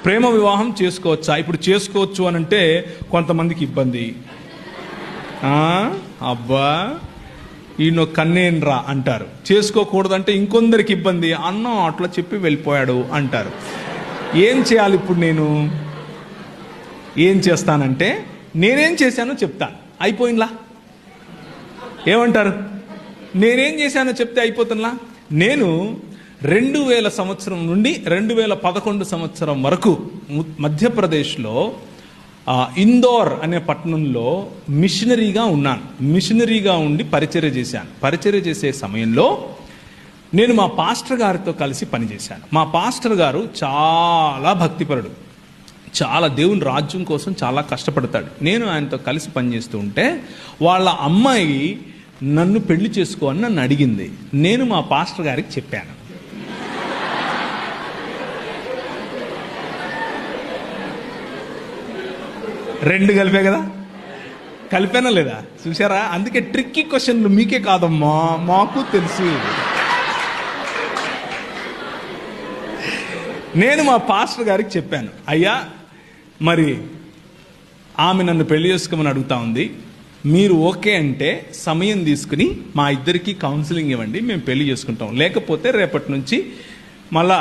ప్రేమ వివాహం చేసుకోవచ్చా? ఇప్పుడు చేసుకోవచ్చు అని అంటే కొంతమందికి ఇబ్బంది. అబ్బా ఈయన కన్నేన్రా అంటారు. చేసుకోకూడదంటే ఇంకొందరికి ఇబ్బంది. అన్నం అట్లా చెప్పి వెళ్ళిపోయాడు అంటారు. ఏం చేయాలి ఇప్పుడు? నేను ఏం చేస్తానంటే నేనేం చేశానో చెప్తాను. అయిపోయిందా? ఏమంటారు? నేనేం చేశానో చెప్తే అయిపోతుందా? నేను 2000 సంవత్సరం నుండి 2011 సంవత్సరం వరకు మధ్యప్రదేశ్లో ఇందోర్ అనే పట్టణంలో మిషనరీగా ఉన్నాను. మిషనరీగా ఉండి పరిచర్య చేశాను. పరిచర్య చేసే సమయంలో నేను మా పాస్టర్ గారితో కలిసి పనిచేశాను. మా పాస్టర్ గారు చాలా భక్తిపరుడు, చాలా దేవుని రాజ్యం కోసం చాలా కష్టపడతాడు. నేను ఆయనతో కలిసి పనిచేస్తూ ఉంటే వాళ్ళ అమ్మాయి నన్ను పెళ్లి చేసుకో అని నన్ను అడిగింది. నేను మా పాస్టర్ గారికి చెప్పాను. రెండు కలిపే కదా, కలిపానా లేదా? చూసారా? అందుకే ట్రిక్కీ క్వశ్చన్లు మీకే కాదమ్మా, మాకు తెలుసు. నేను మా పాస్టర్ గారికి చెప్పాను, అయ్యా మరి ఆమె నన్ను పెళ్లి చేసుకోమని అడుగుతా ఉంది, మీరు ఓకే అంటే సమయం తీసుకుని మా ఇద్దరికి కౌన్సిలింగ్ ఇవ్వండి, మేము పెళ్లి చేసుకుంటాం. లేకపోతే రేపటి నుంచి మళ్ళా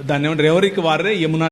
దాన్ని ఏమంటారు, ఎవరికి వారే యమునా